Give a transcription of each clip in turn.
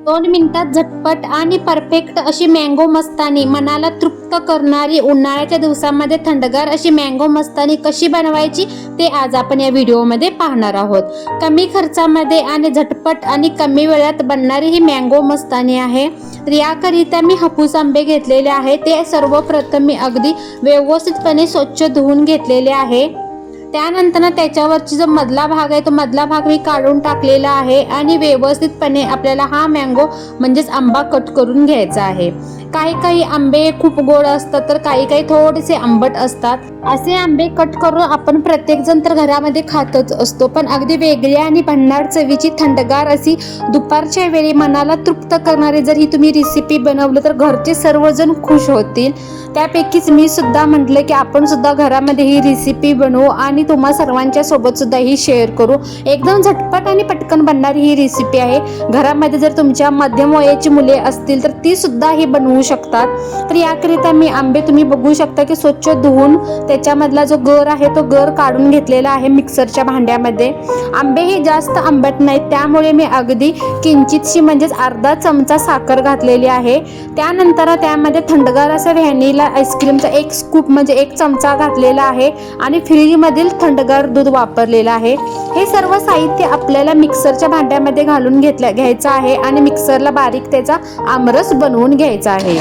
2 मिनिटात झटपट आणि परफेक्ट अशी मँगो मस्तानी, मनाला तृप्त करणारी, उन्हाळ्याच्या दिवसामध्ये थंडगार अशी मँगो मस्तानी कशी बनवायची ते आज आपण या व्हिडिओमध्ये पाहणार आहोत. कमी खर्चामध्ये आणि झटपट आणि कमी वेळात बनणारी ही मँगो मस्तानी आहे. तर याकरिता मी हापूस आंबे घेतलेले आहे. ते सर्वप्रथम मी अगदी व्यवस्थितपणे स्वच्छ धुवून घेतलेले आहे. त्यानंतर त्याच्यावरची जो मधला भाग आहे तो मधला भाग मी काढून टाकलेला आहे आणि व्यवस्थितपणे आपल्याला हा मँगो म्हणजेच आंबा कट करून घ्यायचा आहे. काही आंबे खूप गोड असतात तर काही थोडेसे आंबट असतात. असे आंबे कट करून आपण प्रत्येकजण तर घरामध्ये खातच असतो, पण अगदी वेगळी आणि भन्नाट चवीची थंडगार अशी दुपारच्या वेळी मनाला तृप्त करणारी जर ही तुम्ही रेसिपी बनवलं तर घरचे सर्वजण खुश होतील. त्यापैकीच मी सुद्धा म्हटलं की आपण सुद्धा घरामध्ये ही रेसिपी बनवू आणि तुम्हा सर्वांच्या सोबत सुद्धा ही शेअर करू. एकदम झटपट आणि पटकन बनणारी ही रेसिपी आहे. घरामध्ये जर तुमच्या मध्यम वयाची मुले असतील तर ती सुद्धा ही बनवू शकतात. तर याकरिता मी आंबे तुम्ही बघू शकता की स्वच्छ धुवून त्याच्यामधला जो गर आहे तो गर काढून घेतलेला आहे मिक्सरच्या भांड्यामध्ये. आंबे हे जास्त आंबट नाहीत त्यामुळे मी अगदी किंचितशी म्हणजेच अर्धा चमचा साखर घातलेली आहे. त्यानंतर त्यामध्ये थंडगार असं व्हॅनिला आईस्क्रीमचा 1 स्कूप म्हणजे 1 चमचा घातलेला आहे आणि फ्रीजमधील थंडगार दूध वापरलेलं आहे. हे सर्व साहित्य आपल्याला मिक्सरच्या भांड्यामध्ये घालून घ्यायचं आहे आणि मिक्सरला बारीक त्याचा आमरस बनवून घ्यायचा आहे.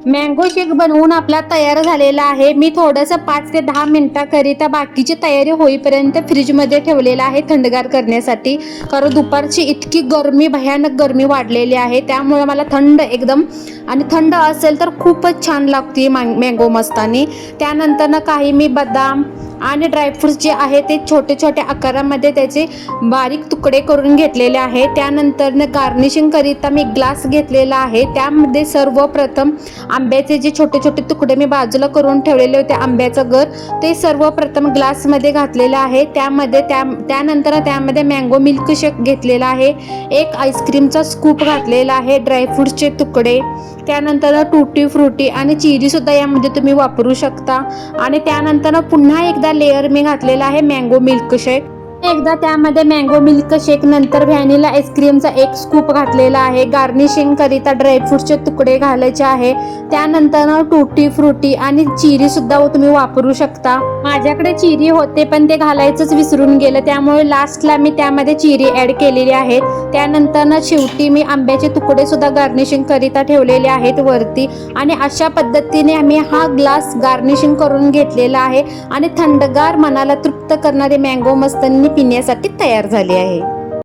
मँगो शेक बनवून आपला तयार झालेला आहे. मी थोडंसं 5 ते 10 मिनिटाकरिता बाकीची तयारी होईपर्यंत फ्रीजमध्ये ठेवलेला आहे थंडगार करण्यासाठी. कारण दुपारची इतकी गरमी, भयानक गरमी वाढलेली आहे त्यामुळे मला थंड एकदम आणि थंड असेल तर खूपच छान लागते मँगो मस्तानी. त्यानंतर काही मी बदाम आणि ड्रायफ्रूट्स जे आहे ते छोटे छोटे आकारामध्ये त्याचे बारीक तुकडे करून घेतलेले आहे. त्यानंतर गार्निशिंग करिता मी ग्लास घेतलेला आहे. त्यामध्ये सर्वप्रथम आंब्याचे जे छोटे छोटे तुकडे मी बाजूला करून ठेवलेले होते आंब्याचं गर ते सर्वप्रथम ग्लासमध्ये घातलेलं आहे. त्यानंतर त्यामध्ये मँगो मिल्क शेक घेतलेला आहे. 1 आईस्क्रीमचा स्कूप घातलेला आहे. ड्रायफ्रूट्सचे तुकडे, त्यानंतर टूटी फ्रुटी आणि चेरी सुद्धा यामध्ये तुम्ही वापरू शकता. आणि त्यानंतर पुन्हा एकदा लेअर मी घातलेला आहे मँगो मिल्क शेक. एकदा त्यामध्ये मँगो मिल्क शेक नंतर व्हॅनिला आईस्क्रीमचा 1 स्कूप घातलेला आहे. गार्निशिंग करिता ड्रायफ्रूटचे तुकडे घालायचे आहे. त्यानंतर टूटी फ्रुटी आणि चेरी सुद्धा तुम्ही वापरू शकता. माझ्याकडे चेरी होते पण ते घालायचंच विसरून गेलं त्यामुळे लास्टला मी त्यामध्ये चेरी ॲड केलेली आहेत. त्यानंतर शेवटी मी आंब्याचे तुकडे सुद्धा गार्निशिंग करिता ठेवलेले आहेत वरती. आणि अशा पद्धतीने आम्ही हा ग्लास गार्निशिंग करून घेतलेला आहे आणि थंडगार मनाला तृप्त करणारी मँगो मस्तानी पिण्यासाठी तयार झाली आहे.